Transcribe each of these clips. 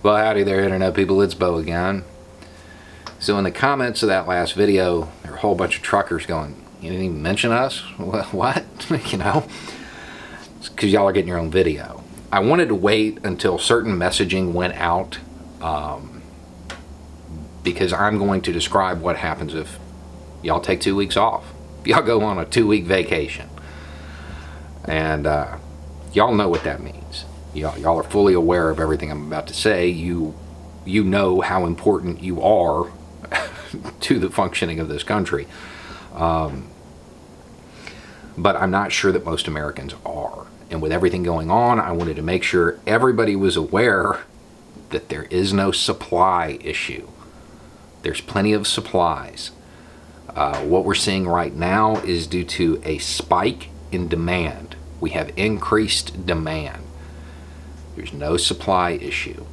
Well, howdy there, Internet people. It's Bo again. So in the comments of that last video, there were a whole bunch of truckers going, "You didn't even mention us?" What? You know? It's because y'all are getting your own video. I wanted to wait until certain messaging went out because I'm going to describe what happens if y'all take 2 weeks off. If y'all go on a 2-week vacation. And y'all know what that means. Y'all are fully aware of everything I'm about to say. You know how important you are to the functioning of this country. But I'm not sure that most Americans are. And with everything going on, I wanted to make sure everybody was aware that there is no supply issue. There's plenty of supplies. What we're seeing right now is due to a spike in demand. We have increased demand. There's no supply issue.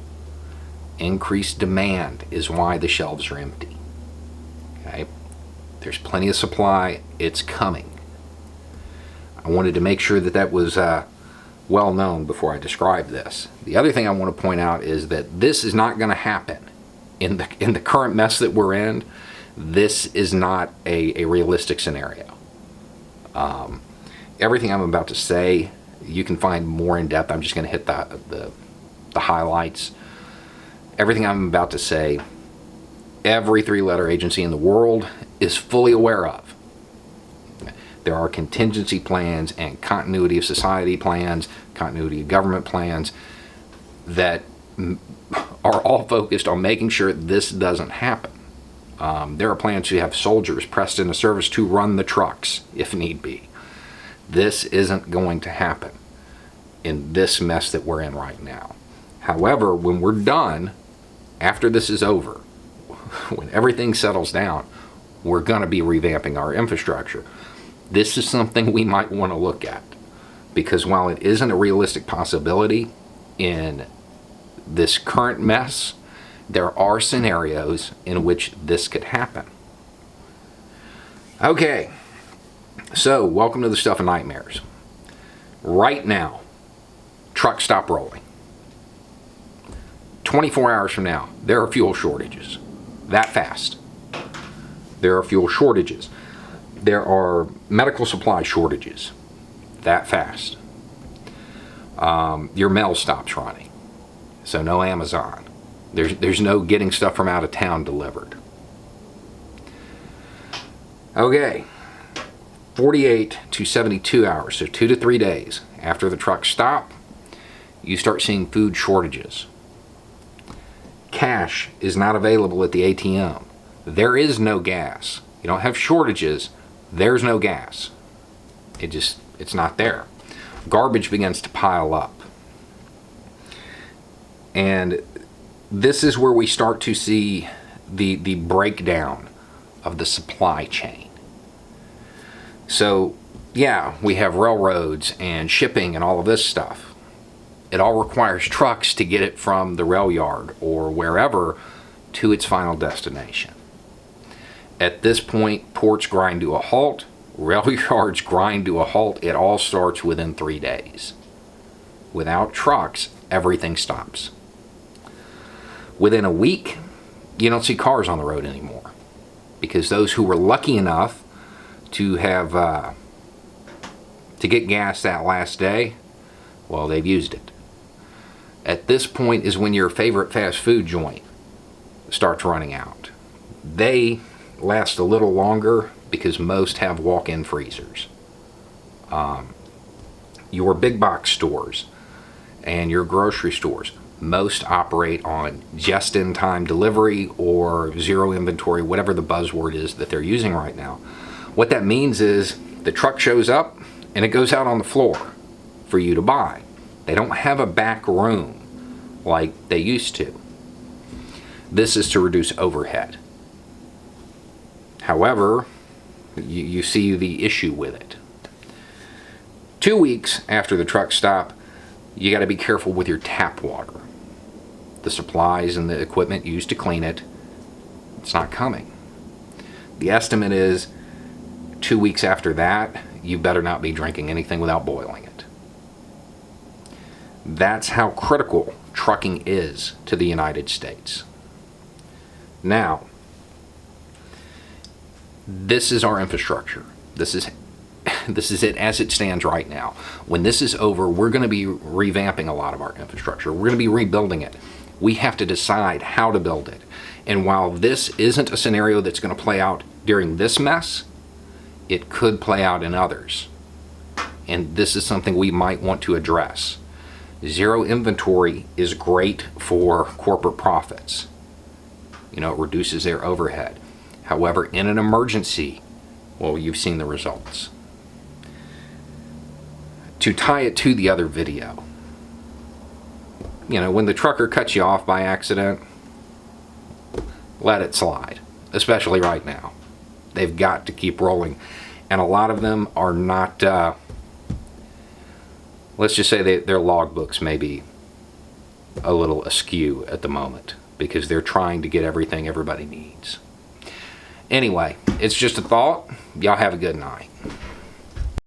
Increased demand is why the shelves are empty. Okay? There's plenty of supply. It's coming. I wanted to make sure that that was well known before I describe this. The other thing I want to point out is that this is not going to happen. In the current mess that we're in, this is not a realistic scenario. Everything I'm about to say, you can find more in depth. I'm just going to hit the highlights. Everything I'm about to say, every 3-letter agency in the world is fully aware of. There are contingency plans and continuity of society plans, continuity of government plans that are all focused on making sure this doesn't happen. There are plans to have soldiers pressed into service to run the trucks if need be. This isn't going to happen in this mess that we're in right now. However, when we're done, after this is over, when everything settles down, we're going to be revamping our infrastructure. This is something we might want to look at, because while it isn't a realistic possibility in this current mess, there are scenarios in which this could happen. Okay, so welcome to the stuff of nightmares. Right now, trucks stop rolling. 24 hours from now, there are fuel shortages. That fast. There are fuel shortages. There are medical supply shortages. That fast. Your mail stops running. So no Amazon. There's no getting stuff from out of town delivered. Okay. 48 to 72 hours, so 2 to 3 days after the trucks stop, you start seeing food shortages. Cash is not available at the ATM. There is no gas. You don't have shortages. There's no gas. It's not there. Garbage begins to pile up. And this is where we start to see the breakdown of the supply chain. So, yeah, we have railroads and shipping and all of this stuff. It all requires trucks to get it from the rail yard or wherever to its final destination. At this point, ports grind to a halt, rail yards grind to a halt. It all starts within 3 days. Without trucks, everything stops. Within a week, you don't see cars on the road anymore, because those who were lucky enough to have to get gas that last day, well, they've used it. At this point is when your favorite fast food joint starts running out. They last a little longer because most have walk-in freezers. Your big box stores and your grocery stores, most operate on just-in-time delivery or zero inventory, whatever the buzzword is that they're using right now. What that means is the truck shows up and it goes out on the floor for you to buy. They don't have a back room like they used to. This is to reduce overhead. However, you see the issue with it. 2 weeks after the truck stop, you got to be careful with your tap water. The supplies and the equipment used to clean it, it's not coming. The estimate is 2 weeks after that, you better not be drinking anything without boiling it. That's how critical trucking is to the United States. Now, this is our infrastructure. This is it as it stands right now. When this is over, we're going to be revamping a lot of our infrastructure. We're going to be rebuilding it. We have to decide how to build it. And while this isn't a scenario that's going to play out during this mess, it could play out in others. And this is something we might want to address. Zero inventory is great for corporate profits. You know, it reduces their overhead. However, in an emergency, well, you've seen the results. To tie it to the other video, you know, when the trucker cuts you off by accident, let it slide, especially right now. They've got to keep rolling. And a lot of them are not, let's just say their logbooks may be a little askew at the moment because they're trying to get everything everybody needs. Anyway, it's just a thought. Y'all have a good night.